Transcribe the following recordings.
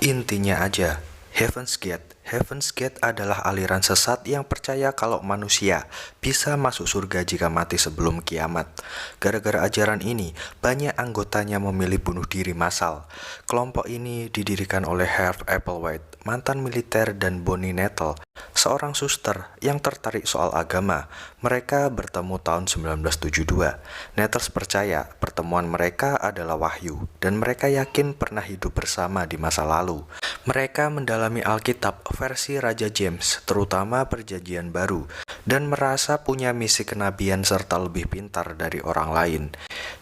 Intinya aja, Heaven's Gate. Heaven's Gate adalah aliran sesat yang percaya kalau manusia bisa masuk surga jika mati sebelum kiamat. Gara-gara ajaran ini, banyak anggotanya memilih bunuh diri massal. Kelompok ini didirikan oleh Herb Applewhite, mantan militer, dan Bonnie Nettle, seorang suster yang tertarik soal agama. Mereka bertemu tahun 1972. Nettles percaya pertemuan mereka adalah wahyu, dan mereka yakin pernah hidup bersama di masa lalu. Mereka mendalami Alkitab versi Raja James, terutama Perjanjian Baru, dan merasa punya misi kenabian serta lebih pintar dari orang lain.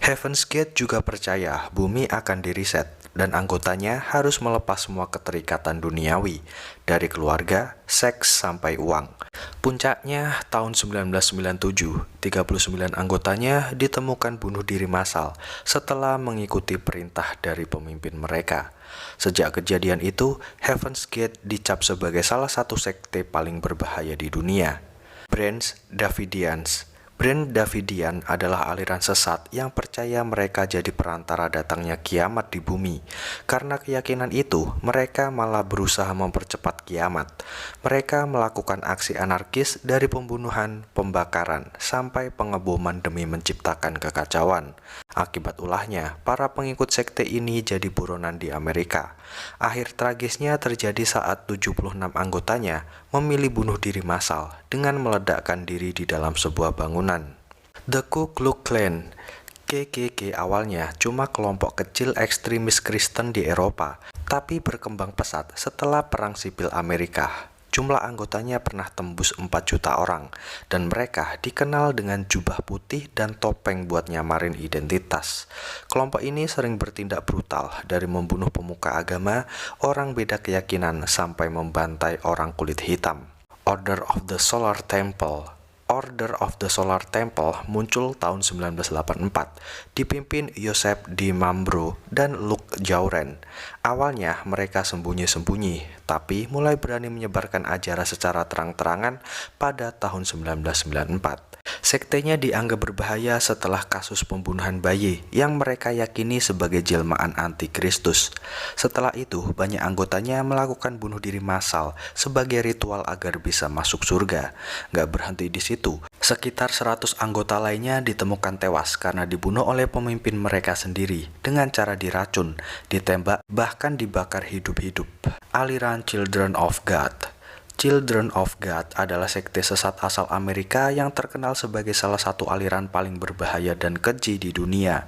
Heaven's Gate juga percaya bumi akan diriset, dan anggotanya harus melepas semua keterikatan duniawi, dari keluarga, seks, sampai uang. Puncaknya, tahun 1997, 39 anggotanya ditemukan bunuh diri massal setelah mengikuti perintah dari pemimpin mereka. Sejak kejadian itu, Heaven's Gate dicap sebagai salah satu sekte paling berbahaya di dunia. Branch Davidians. Branch Davidian adalah aliran sesat yang percaya mereka jadi perantara datangnya kiamat di bumi. Karena keyakinan itu, mereka malah berusaha mempercepat kiamat. Mereka melakukan aksi anarkis dari pembunuhan, pembakaran, sampai pengeboman demi menciptakan kekacauan. Akibat ulahnya, para pengikut sekte ini jadi buronan di Amerika. Akhir tragisnya terjadi saat 76 anggotanya memilih bunuh diri massal dengan meledakkan diri di dalam sebuah bangunan. The Ku Klux Klan KKK awalnya cuma kelompok kecil ekstremis Kristen di Eropa, tapi berkembang pesat setelah Perang Sipil Amerika. Jumlah anggotanya pernah tembus 4 juta orang, dan mereka dikenal dengan jubah putih dan topeng buat nyamarin identitas. Kelompok ini sering bertindak brutal, dari membunuh pemuka agama, orang beda keyakinan, sampai membantai orang kulit hitam. Order of the Solar Temple muncul tahun 1984, dipimpin Joseph Di Mambro dan Luke Jauren. Awalnya mereka sembunyi-sembunyi, tapi mulai berani menyebarkan ajaran secara terang-terangan pada tahun 1994. Sektenya dianggap berbahaya setelah kasus pembunuhan bayi yang mereka yakini sebagai jelmaan antikristus. Setelah itu, banyak anggotanya melakukan bunuh diri massal sebagai ritual agar bisa masuk surga. Gak berhenti di situ, sekitar 100 anggota lainnya ditemukan tewas karena dibunuh oleh pemimpin mereka sendiri dengan cara diracun, ditembak, bahkan dibakar hidup-hidup. Aliran Children of God. Children of God adalah sekte sesat asal Amerika yang terkenal sebagai salah satu aliran paling berbahaya dan keji di dunia.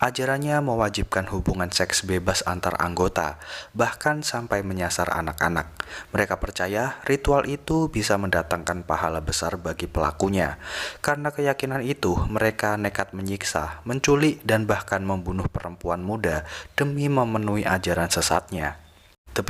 Ajarannya mewajibkan hubungan seks bebas antar anggota, bahkan sampai menyasar anak-anak. Mereka percaya ritual itu bisa mendatangkan pahala besar bagi pelakunya. Karena keyakinan itu, mereka nekat menyiksa, menculik, dan bahkan membunuh perempuan muda demi memenuhi ajaran sesatnya. The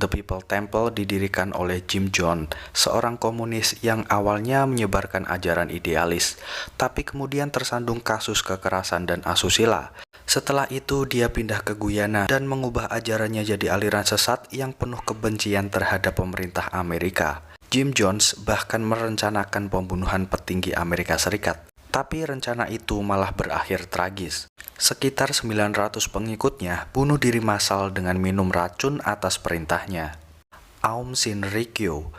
People Temple didirikan oleh Jim Jones, seorang komunis yang awalnya menyebarkan ajaran idealis, tapi kemudian tersandung kasus kekerasan dan asusila. Setelah itu dia pindah ke Guyana dan mengubah ajarannya jadi aliran sesat yang penuh kebencian terhadap pemerintah Amerika. Jim Jones bahkan merencanakan pembunuhan petinggi Amerika Serikat. Tapi rencana itu malah berakhir tragis. Sekitar 900 pengikutnya bunuh diri massal dengan minum racun atas perintahnya. Aum Shinrikyo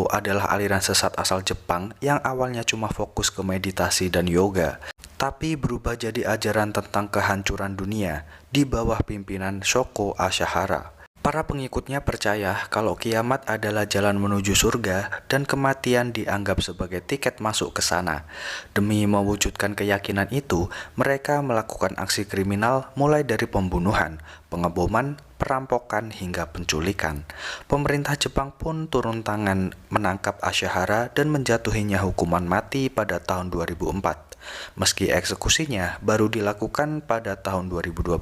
adalah aliran sesat asal Jepang yang awalnya cuma fokus ke meditasi dan yoga, tapi berubah jadi ajaran tentang kehancuran dunia di bawah pimpinan Shoko Asahara. Para pengikutnya percaya kalau kiamat adalah jalan menuju surga dan kematian dianggap sebagai tiket masuk ke sana. Demi mewujudkan keyakinan itu, mereka melakukan aksi kriminal mulai dari pembunuhan, pengeboman, perampokan, hingga penculikan. Pemerintah Jepang pun turun tangan menangkap Asahara dan menjatuhinya hukuman mati pada tahun 2004. Meski eksekusinya baru dilakukan pada tahun 2012.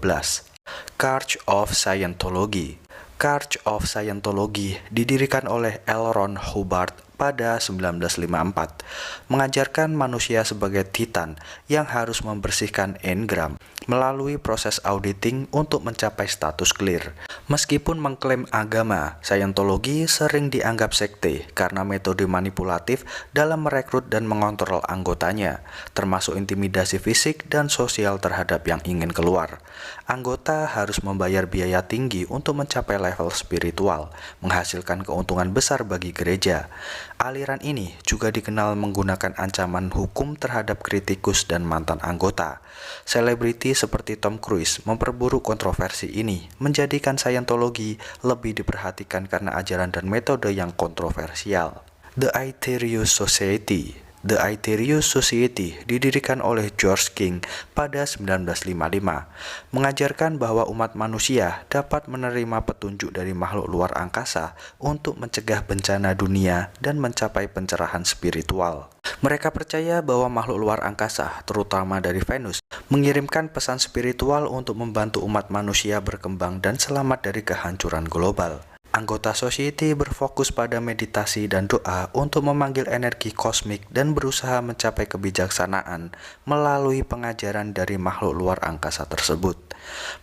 Church of Scientology didirikan oleh L. Ron Hubbard pada 1954, mengajarkan manusia sebagai titan yang harus membersihkan engram. melalui proses auditing untuk mencapai status clear. Meskipun mengklaim agama, Scientology sering dianggap sekte karena metode manipulatif dalam merekrut dan mengontrol anggotanya, termasuk intimidasi fisik dan sosial terhadap yang ingin keluar. Anggota harus membayar biaya tinggi untuk mencapai level spiritual, menghasilkan keuntungan besar bagi gereja. Aliran ini juga dikenal menggunakan ancaman hukum terhadap kritikus dan mantan anggota. Selebriti seperti Tom Cruise memperburuk kontroversi ini, menjadikan Scientology lebih diperhatikan karena ajaran dan metode yang kontroversial. The Aetherius Society. The Aetherius Society didirikan oleh George King pada 1955, mengajarkan bahwa umat manusia dapat menerima petunjuk dari makhluk luar angkasa untuk mencegah bencana dunia dan mencapai pencerahan spiritual. Mereka percaya bahwa makhluk luar angkasa, terutama dari Venus, mengirimkan pesan spiritual untuk membantu umat manusia berkembang dan selamat dari kehancuran global. Anggota Society berfokus pada meditasi dan doa untuk memanggil energi kosmik dan berusaha mencapai kebijaksanaan melalui pengajaran dari makhluk luar angkasa tersebut.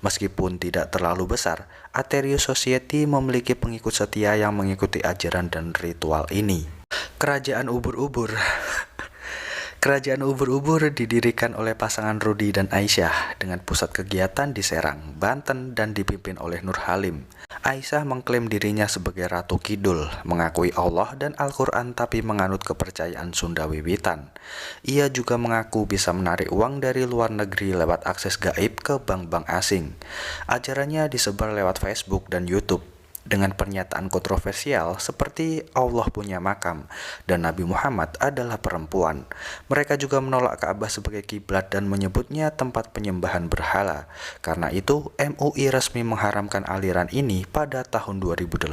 Meskipun tidak terlalu besar, Aetherius Society memiliki pengikut setia yang mengikuti ajaran dan ritual ini. Kerajaan ubur-ubur. Kerajaan ubur-ubur didirikan oleh pasangan Rudy dan Aisyah dengan pusat kegiatan di Serang, Banten dan dipimpin oleh Nur Halim. Aisyah mengklaim dirinya sebagai Ratu Kidul, mengakui Allah dan Al-Quran tapi menganut kepercayaan Sunda wiwitan. Ia juga mengaku bisa menarik uang dari luar negeri lewat akses gaib ke bank-bank asing. Ajarannya disebar lewat Facebook dan YouTube, dengan pernyataan kontroversial seperti Allah punya makam dan Nabi Muhammad adalah perempuan. Mereka juga menolak Ka'bah sebagai kiblat dan menyebutnya tempat penyembahan berhala. Karena itu, MUI resmi mengharamkan aliran ini pada tahun 2018.